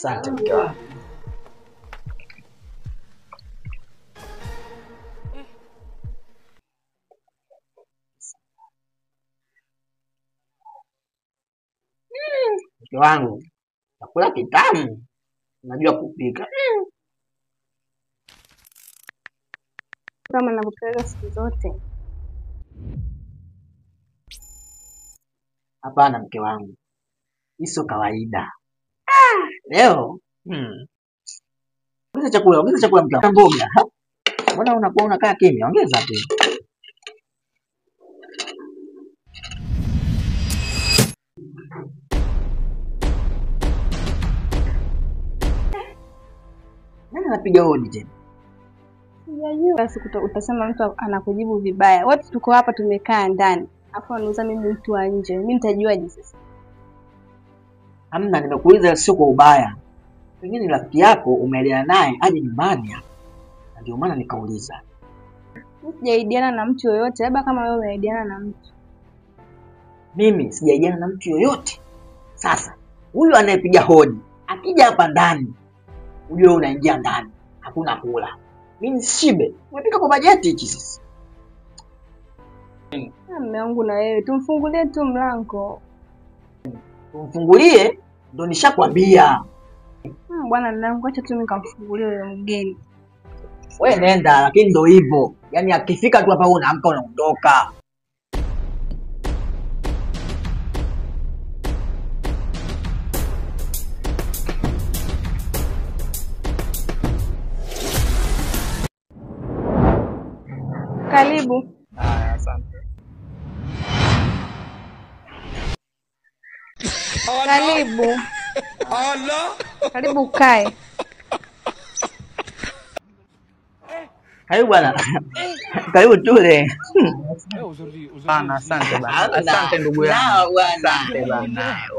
Asante mke wangu. Mke wangu, chakula kitamu. Unajua kupika. Kama nakupeleka siku zote. Hapana mke wangu. Hii sio kawaida. Leo, ongeza chakula mke wangu. Mboga. Mbona unakuwa unakaa kimya? Ongeza tu. Nani anapiga hodi tena? Sijajua. Basi utasema mtu anakujibu vibaya. Wote tuko hapa tumekaa ndani. Afu anauza mimi mtu wa nje. Mimi nitajuaje sasa? Hamna, nimekuuliza sio kwa ubaya. Pengine rafiki yako umeelewana naye aje nyumbani hapa. Ndio maana nikauliza. Mimi sijaidiana na mtu yoyote, labda kama wewe umeidiana na mtu. Mimi sijaidiana na mtu yoyote. Sasa, huyu anayepiga hodi, akija hapa ndani, ujue unaingia ndani. Hakuna kula. Mimi shibe. Umepika kwa bajeti hichi sasa. Mume wangu na wewe, tumfungulie tu mlango. Tumfungulie? Ndio nishakwambia. Bwana nangu, acha tu mimi nikamfungulie yule mgeni. Wewe nenda, lakini ndio hivyo. Yaani akifika tu hapa unaamka unaondoka. Karibu. Asante. Karibu. Allah. Karibu kae. Karibu bwana. Karibu tule. Bana, asante bana. Asante ndugu yangu. Asante bana.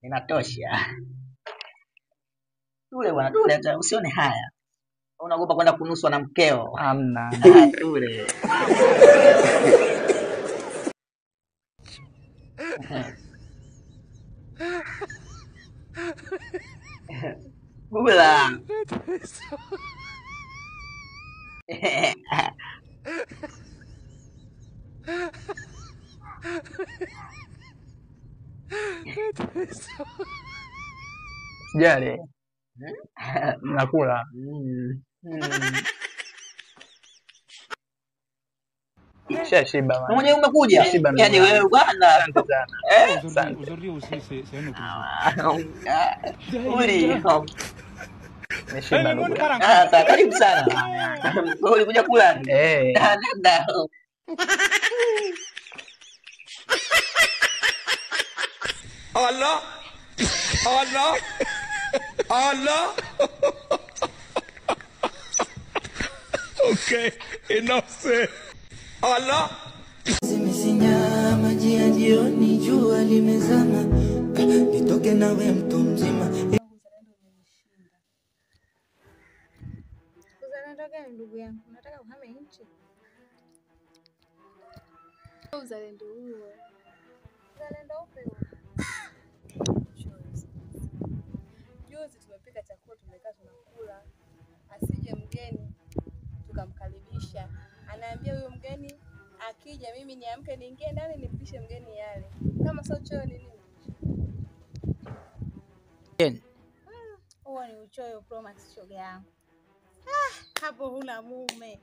Inatosha. Tule bwana, tule hata usione haya. Unaogopa kwenda kunuswa na mkeo. Hamna. Tule. Gula. Sijali. Nakula. Shashiba bana. Mwenye umekuja? Shiba ndugu Yaani yangu. wewe bwana. Asante sana. Asante. Uli. Nimeshiba ndugu yangu. Karibu sana. Wewe ulikuja kula? Nenda. Allah. Allah. Allah. Okay, enough said. Allah. Zimesinya maji ya jioni, jua limezama, nitoke nawe mtu mzima. Uzalendo gani ndugu yangu? Unataka uhame nchi? Uzalendo huo. Uzalendo upe huo. Juzi tumepika chakula, tumekaa tunakula. Asije mgeni tukamkaribisha. Anaambia huyo mgeni akija mimi niamke niingie ndani nimpishe mgeni yale. Kama sio choyo ni nini? Huo ni uchoyo Pro Max shoga yangu. Hapo huna mume.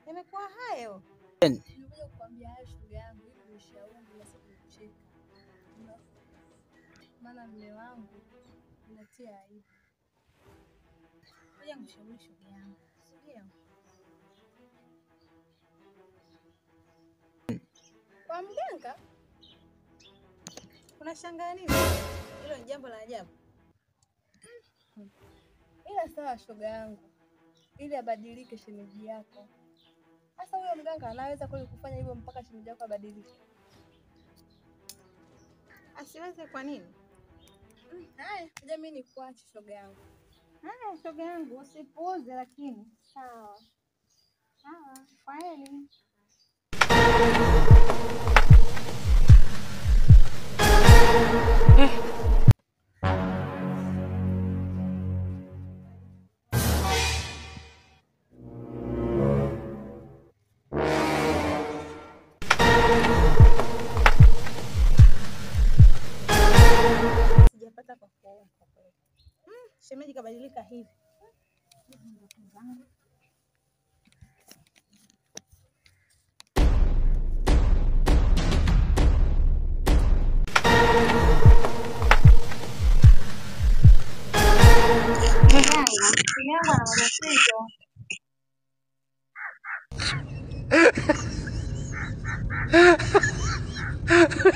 Imekuwa hayo. Nimekuja kukwambia hayo shoga yangu ili ushauri na sio kucheka. Maana mume wangu unatia aibu. Ngoja nishauri shoga yangu. Sio? Kwa mganga? Unashangaa nini? Hilo ni jambo la ajabu. Ila sawa shoga yangu. Ili abadilike shemeji yako. Sasa huyo mganga anaweza kweli kufanya hivyo mpaka shemeji yako abadilike? Asiweze kwa nini? Haya, ngoja mimi nikuache shoga yangu. Haya shoga yangu, usipuuze lakini. Sawa. Sawa, kwaheri. Sijapata kwa kuona kwa kweli. Shemeji kabadilika hivi.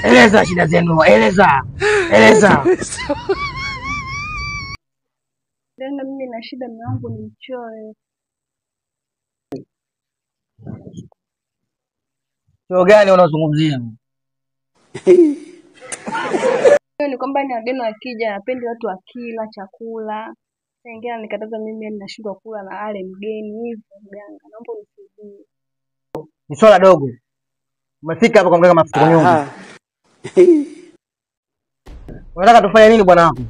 Eleza shida zenu, eleza. Tena mimi na shida, mume wangu ni mchoyo. Choo gani unazungumzia? Hiyo ni kwamba ni wageni wakija, napendi watu wakila chakula. Wengine anikataza mimi ninashindwa kula na ale mgeni hivi mganga. Naomba unisaidie. Ni swala dogo. Umefika hapa kuongea mafuta nyingi. Unataka tufanye nini bwana wangu?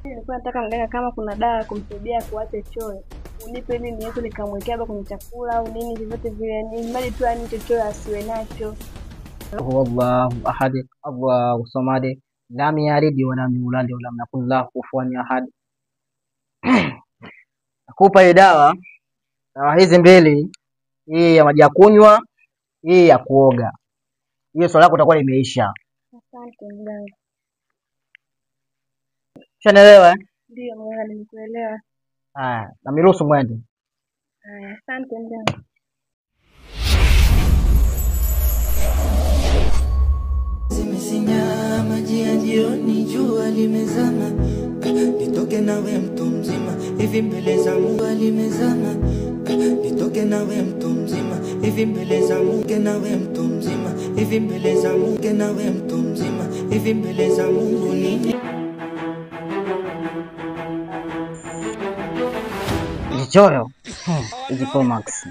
Nilikuwa nataka mganga kama kuna dawa kumsaidia kuacha choyo. Unipe ili niweze nikamwekea hapa kwenye chakula au nini vyote vile. Ni mali tu ani choyo asiwe nacho. Allahu ahad, Allahu samad, lam yalid wa lam yulad wa lam yakul lahu kufuwan ahad. Nakupa hii dawa. Dawa hizi mbili, hii ya maji ya kunywa, hii ya kuoga. Hiyo swala lako itakuwa limeisha. Asante mganga. Unaelewa? Ndio mganga, nimekuelewa. Haya, na miruhusu mwende. Haya, asante mganga. Zimesinya maji ya jioni, jua limezama, nitoke nawe mtu mzima hivi mbele za Mungu limezama, nitoke nawe mtu mzima hivi mbele za Mungu, nawe mtu mzima hivi mbele za Mungu, nawe mtu mzima hivi mbele za Mungu nini? Choyo. Hizi Pro Max.